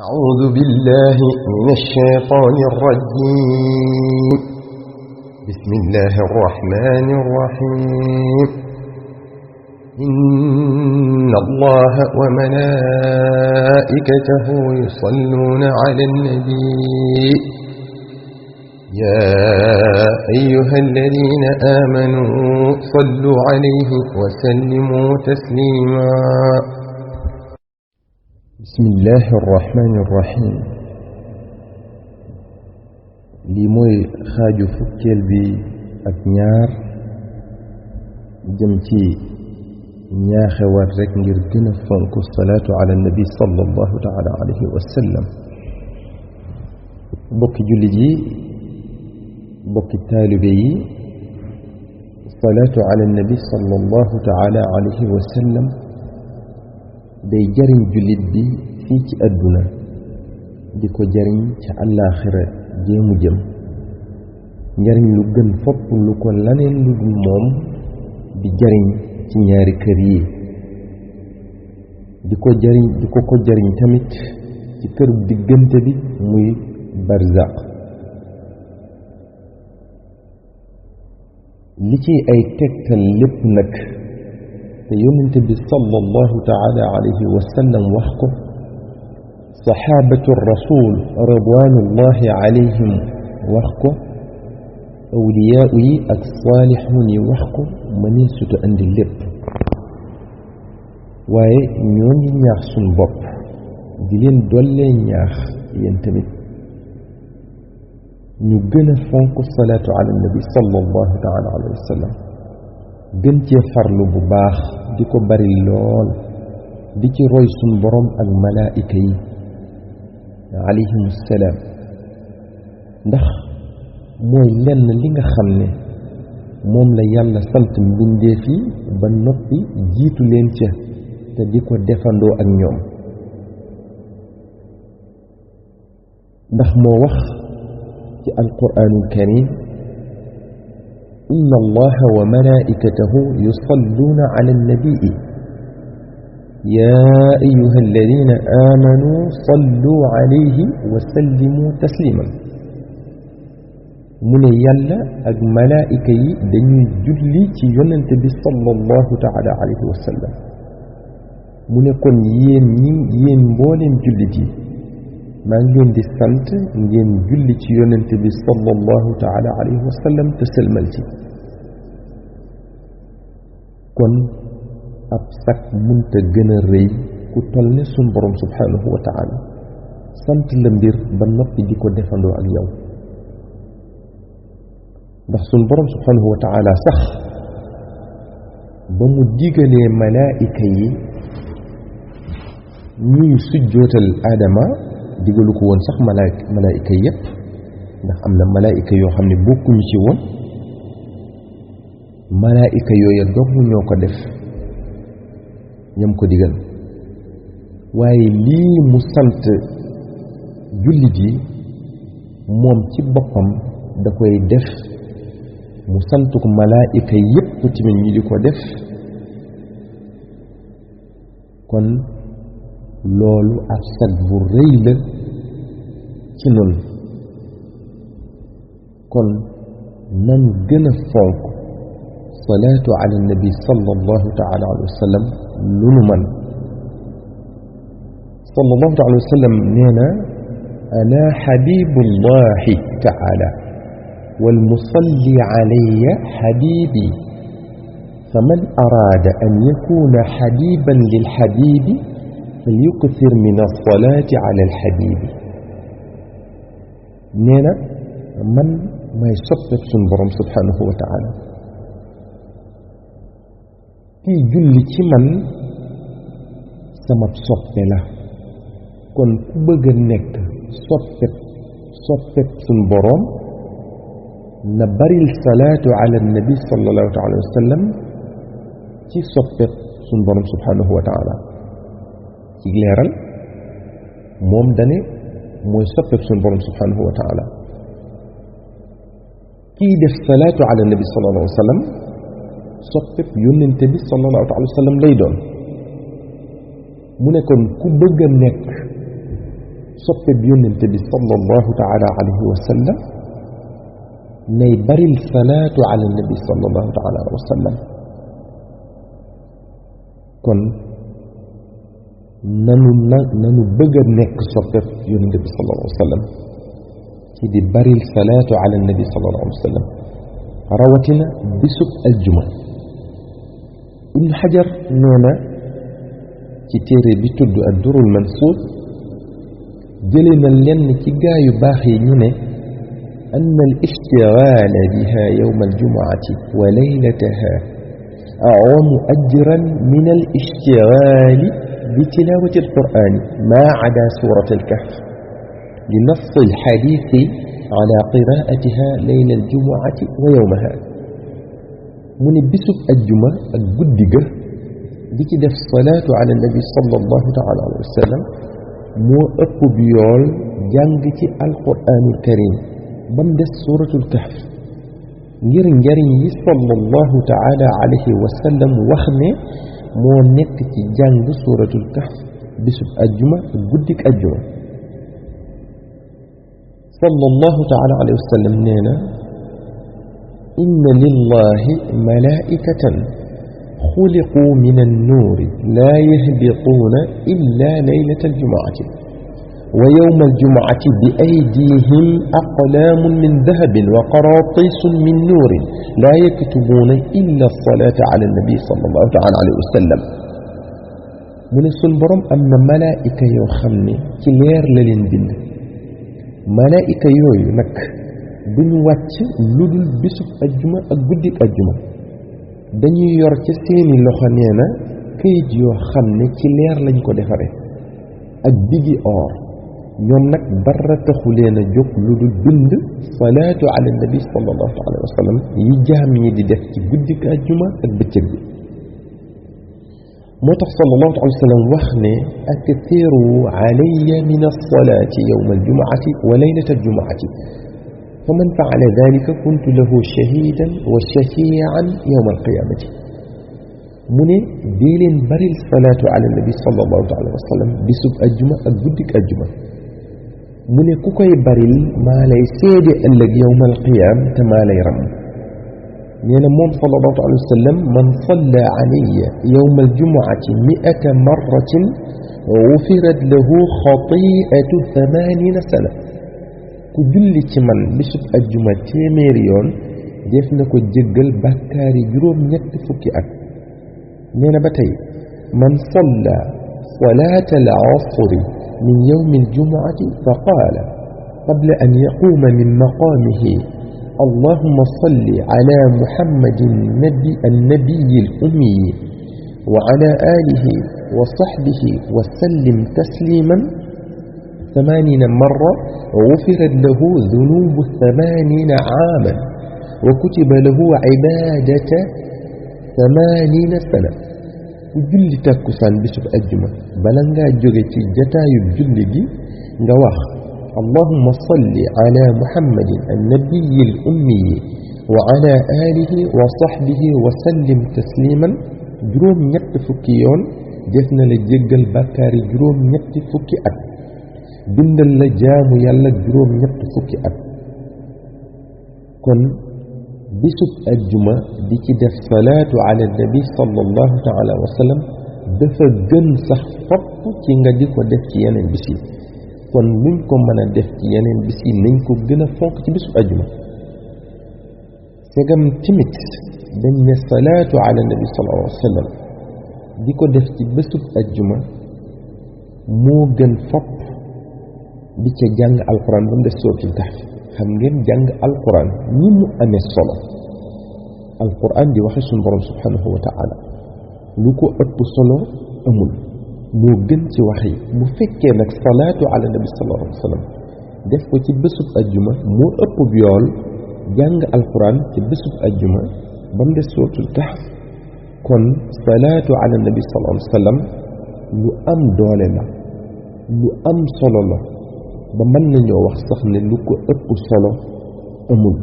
أعوذ بالله من الشيطان الرجيم. بسم الله الرحمن الرحيم. إن الله وملائكته يصلون على النبي يا أيها الذين آمنوا صلوا عليه وسلموا تسليما. بسم الله الرحمن الرحيم. li mooy xaaju fukkeel bi ak ñaar jëm ci ñaaxewaat rek ngir gën a fonk salaatu ala nabi sallallahu taala alayhi wa sallam. bokki jullit yi, bokki taalibe yi, salaatu ala nabi sallallahu taala alayhi wa sallam day jariñ jullit bi fii ci àdduna di ko jariñ ci àllaaxira jéemu jëm, njariñ lu gën fopp lu ko laneen lu dul moom di jariñ ci ñaari kër yi, di ko jariñ tamit ci kër diggante bi muy barzaq. li ci ay tegtal lépp nag te yonente bi sallallahu taala alayhi wa sallam wax ko, saxaabatu rasul ridwanullahi alayhim wax ko, awliyaa yi ak saalixuun yi wax ko, mënee sutu andi lépp. waaye ñoo ngi ñaax suñ bopp di leen dollee ñaax yéen tamit ñu gën a fonk salaatu ala nabi sallallahu taala alayhi wa sallam, gën cee farlu bu baax, di ko bari lool, di ci roy suñ borom ak malaayika yi alayhimu salaam, ndax mooy lenn li nga xam ne moom la yàlla sant mbindeef yi ba noppi jiitu leen ca te di ko defandoo ak ñoom. ndax moo wax ci alquraanul karim, inna allaha wa malaa'ikatahu yusalluuna ala nabii yaa ayyuha alladina aamanu sallu alayhi wa sallimu tasliman. mu ne yàlla ak malaa'ika yi dañuy julli ci yonente bi sallallahu taala alayhi wa sallam. mu ne kon yéen mbooleem jullit yi, maa ngi leen di sant ngeen julli ci yonente bi sallallahu taala alayhi wa sallam te sëlmal ci. kon ab sak munta gën a rëy ku toll ne sun borom subhanahu wa taala sant la mbir ba noppi di ko defandoo ak yow. ndax sun borom subhanahu wa taala sax ba mu digalee malaayika yi ñuy sujjootal aadama, digalu ko woon sax malaayika yépp, ndax am na malaayika yoo xam ne bokkuñu ci woon. malaayika yooya dong ñoo ko def, ñam ko digal. waaye lii mu sant jullit yi moom ci boppam da koy def, mu sant ko malaayika yépp tamit ñi di ko def. kon loolu ab sag bu rëy la ci nun. kon nan gën a fonk salaatu ala nabi sallallahu taala alayhi wa sallam lu nu man. sallallahu taala alayhi wa sallam nee na, ana xabibullahi taala wal musalli alayya xabibi, faman araada an yakuna xabiban lil xabibi falyukthir min alsalaati ala alxabibi. nee na man may soppeb suñ borom subhanahu wa taala, kii julli ci man sama soppe la. kon ku bëgg a nekk soppeb suñ borom na baril salaatu ala nabi sallallahu alayhi wa sallam ci soppeb suñ borom subhanahu wa taala. ci leeral moom dane mooy soppeb suñ borom subhanahu wa taala. kii def salaatu ala nabi sallallahu alayhi wa sallam soppeb yónnente bi sallallahu alayhi wa sallam lay doon. mu ne kon ku bëgg a nekk soppe bi yonent bi sallallahu taala alayhi wa sallam nay baril salaatu ala nabi sallallahu taala alayhi wa sallam kon nanu bëgg a nekk soppe yonent bi sallallahu alayhi wa sallam ci di baril salaatu ala nabi sallallahu alayhi wa sallam rawatina bisub aljuma ibn xajar nee na ci téere bi tudd ad-durrul mansuur jële na lenn ci gaayu baax yi ñu ne anna al ishtigaala biha yowma aljumuati wa laylataha a'zamu ajran min al ishtigaali bi tilawati alqur'ani ma ada surat alkahf li nass alxadiisi ala qiraatiha layla aljumuati wa yowmaha mu ne bisub ajjuma ak guddi ga di ci def salaatu ala nabi sallallahu taala alayhi wa sallam moo ëpp bi yool jàng ci alquraanul karim ba mu des suuratul kahf ngir njariñ yi sallallahu taala alayhi wa sallam wax ne moo nekk ci jàng suuratul kahf bisub ajjuma ak guddik ajjuma sallallahu taala alayhi wa sallam nee na inna lillahi malaa'ikatan xuliquu min annuuri laa yahbituuna illa laylata aljumuati wa yowma aljumuati bi aydihim aqlaamun min dahabin wa qaraatiisun min nuurin laa yaktubuuna illa alsalaata ala annabi sallallahu taala alayhi wa sallam mu ne sun borom am na malaa'ika yoo xam ne ci leer la leen bind malaa'ika yooyu nag duñu wàcc lu dul bisub ajjuma ak guddik ajjuma dañuy yor ca seeni loxo nee na këyit yoo xam ne ci leer lañ ko defare ak bigi or ñoom nag dara taxu leen a jóg lu dul bind salaatu ala nabi sallallahu alayhi wa sallam yi jaam ñi di def ci guddik ajjuma ak bëccëg bi moo tax sallallahu alayhi wa sallam wax ne aktiru alayya min alsalaati yowma aljumuati wa laylata aljumuati فمن فعل ذلك كنت له شهيدا وشفيعا يوم القيامة من ديلين بري الصلاة على النبي صلى الله عليه وسلم بسب أجمع أجدك أجمع من كوكاي بري ما لي سيد ألق يوم القيامة ما لي رم لأن موم صلى الله عليه وسلم من صلى علي يوم الجمعة 100 مرة غفرت له خطيئة 80 سنة ku julli ci man bisub ajjuma téeméeri yoon def na ko jéggal bàkkaari juróom ñett fukki at nee na ba tey man salla salaata al asri min yawmi aljumuati fa qaala qabla an yaquuma min maqaamihi allahumma salli ala muhammadin annabiyi al ummiyi wa ala alihi wa sahbihi wa sallim tasliman 80 مرة غفرت له ذنوب 80 عاما وكتب له عبادة 80 سنة وجل تاكسان بسب أجمع بلنغا جوغتي جتايو جلدي نواخ اللهم صل على محمد النبي الأمي وعلى آله وصحبه وسلم تسليما جروم نيت فكيون جفنا لجيغل بكاري جروم نيت فكي أت bindal la jaamu yàlla juróom ñett fukki at kon bisub ajjuma di ci def salaatu ala nabi sallallahu taala wa sallam dafa gën sax fopp ci nga di ko def ci yeneen bis yi kon luñ ko mën a def ci yeneen bis yi nañ ko gën a fonk ci bisub ajjuma segam timit dañ ne salaatu ala nabi sallallahu alayhi wa sallam di ko def ci bésub ajjuma moo gën fopp di ca jàng alquran ba mu def suratul kahf xam ngeen jàng alquran ni mu amee solo alquran di waxe suñu borom subhanahu wa taala lu ko ëpp solo amul moo gën ci wax yi bu fekkee nag salaatu ala nabi sallallahu alayhi wa sallam def ko ci bésub ajjuma moo ëpp bi yool jàng alquran ci bésub ajjuma ba mu def suratul kahf kon salaatu ala nabi sallallahu alayhi wa sallam lu am doole la lu am solo la ba mën nañoo wax sax ne lu ko ëpp solo amul